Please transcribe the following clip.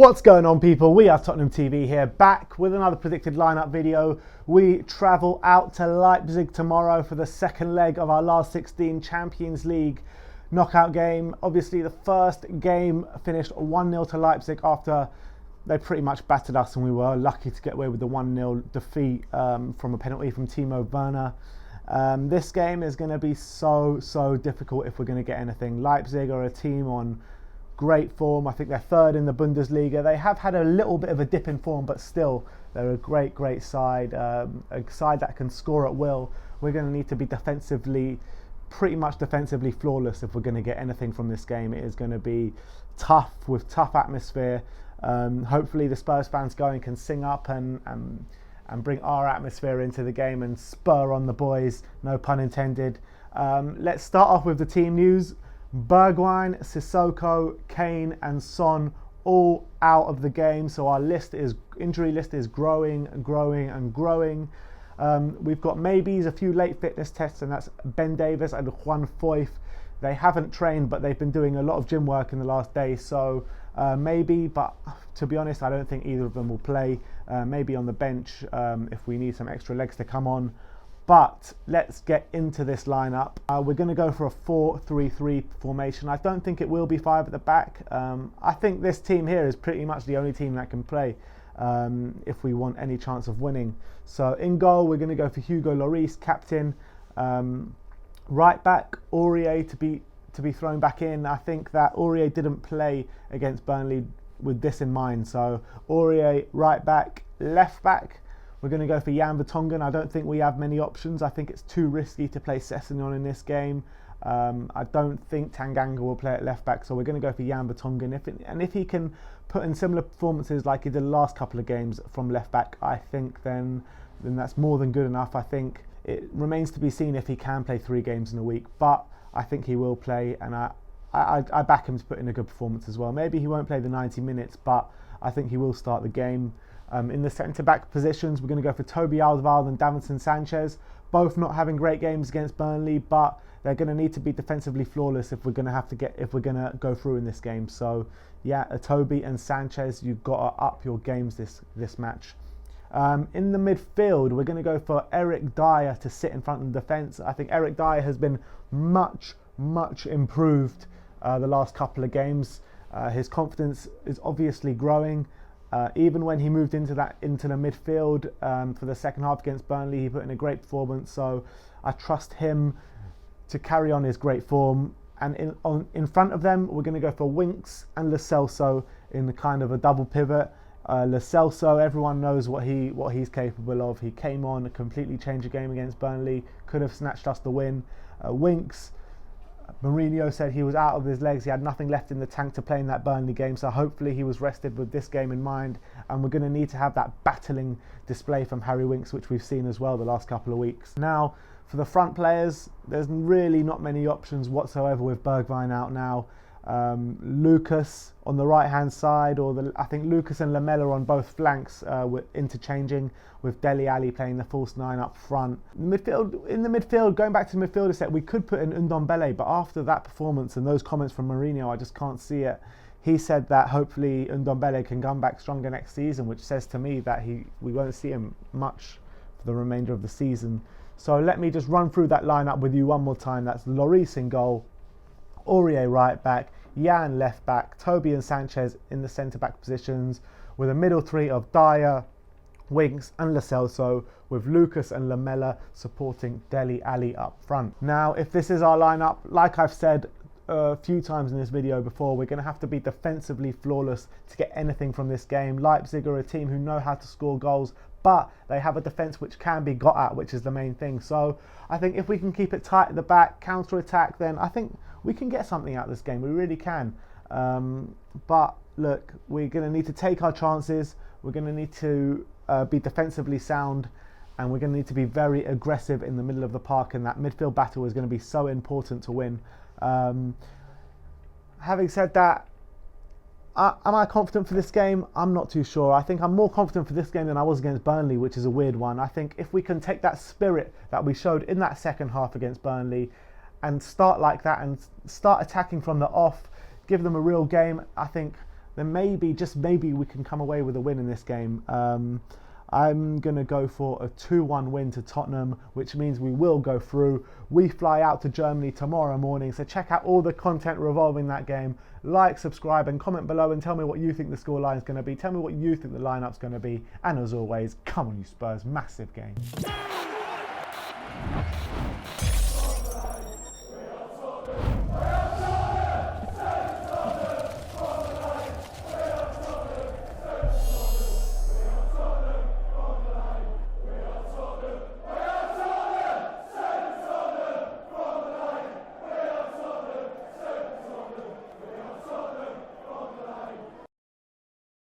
What's going on, people? We are Tottenham TV here, back with another predicted lineup video. We travel out to Leipzig tomorrow for the second leg of our last 16 Champions League knockout game. Obviously, the first game finished 1-0 to Leipzig after they pretty much battered us, and we were lucky to get away with the 1-0 defeat from a penalty from Timo Werner. This game is going to be so difficult if we're going to get anything. Leipzig are a team on great form. I think they're third in the Bundesliga. They have had a little bit of a dip in form, but still they're a great side, a side that can score at will. We're going to need to be pretty much defensively flawless if we're going to get anything from this game. It is going to be tough, with tough atmosphere. Hopefully the Spurs fans going can sing up and bring our atmosphere into the game and spur on the boys, no pun intended. Let's start off with the team news. Bergwijn, Sissoko, Kane and Son all out of the game, so our injury list is growing. We've got maybes, a few late fitness tests, and that's Ben Davies and Juan Foyth. They haven't trained, but they've been doing a lot of gym work in the last day, so maybe, but to be honest, I don't think either of them will play. Maybe on the bench if we need some extra legs to come on. But let's get into this lineup. We're going to go for a 4-3-3 formation. I don't think it will be 5 at the back. I think this team here is pretty much the only team that can play if we want any chance of winning. So in goal, we're going to go for Hugo Lloris, captain. Right back, Aurier to be thrown back in. I think that Aurier didn't play against Burnley with this in mind. So Aurier, right back. Left back, we're going to go for Jan Vertonghen. I don't think we have many options. I think it's too risky to play Sessegnon in this game. I don't think Tanganga will play at left back, so we're going to go for Jan Vertonghen. If he can put in similar performances like he did the last couple of games from left back, I think then that's more than good enough. I think it remains to be seen if he can play 3 games in a week, but I think he will play, and I back him to put in a good performance as well. Maybe he won't play the 90 minutes, but I think he will start the game. In the centre-back positions, we're going to go for Toby Alderweireld and Davinson Sanchez. Both not having great games against Burnley, but they're going to need to be defensively flawless if we're going to go through in this game. So yeah, Toby and Sanchez, you've got to up your games this match. In the midfield, we're going to go for Eric Dyer to sit in front of the defence. I think Eric Dyer has been much improved the last couple of games. His confidence is obviously growing. Even when he moved into the midfield for the second half against Burnley, he put in a great performance. So I trust him to carry on his great form. And in front of them, we're going to go for Winks and Lo Celso in the kind of a double pivot. Lo Celso, everyone knows what he's capable of. He came on, completely changed the game against Burnley, could have snatched us the win. Winks, Mourinho said he was out of his legs, he had nothing left in the tank to play in that Burnley game, so hopefully he was rested with this game in mind, and we're going to need to have that battling display from Harry Winks, which we've seen as well the last couple of weeks. Now, for the front players, there's really not many options whatsoever with Bergwijn out now. Lucas on the right hand side, I think Lucas and Lamela on both flanks were interchanging, with Dele Alli playing the false 9 up front. In the midfield, going back to the midfielder set, we could put in Ndombele, but after that performance and those comments from Mourinho, I just can't see it. He said that hopefully Ndombele can come back stronger next season, which says to me that we won't see him much for the remainder of the season. So let me just run through that lineup with you one more time. That's Lloris in goal, Aurier right back, Jan left back, Toby and Sanchez in the centre-back positions, with a middle three of Dyer, Winks and Lo Celso, with Lucas and Lamela supporting Dele Alli up front. Now, if this is our lineup, like I've said a few times in this video before, we're going to have to be defensively flawless to get anything from this game. Leipzig are a team who know how to score goals, but they have a defence which can be got at, which is the main thing. So I think if we can keep it tight at the back, counter-attack, then I think we can get something out of this game. We really can. But look, we're going to need to take our chances. We're going to need to be defensively sound, and we're going to need to be very aggressive in the middle of the park, and that midfield battle is going to be so important to win. Having said that, am I confident for this game? I'm not too sure. I think I'm more confident for this game than I was against Burnley, which is a weird one. I think if we can take that spirit that we showed in that second half against Burnley and start like that and start attacking from the off, give them a real game, I think then maybe, just maybe, we can come away with a win in this game. I'm going to go for a 2-1 win to Tottenham, which means we will go through. We fly out to Germany tomorrow morning, so check out all the content revolving that game. Like, subscribe and comment below and tell me what you think the scoreline is going to be. Tell me what you think the lineup's going to be. And as always, come on you Spurs, massive game.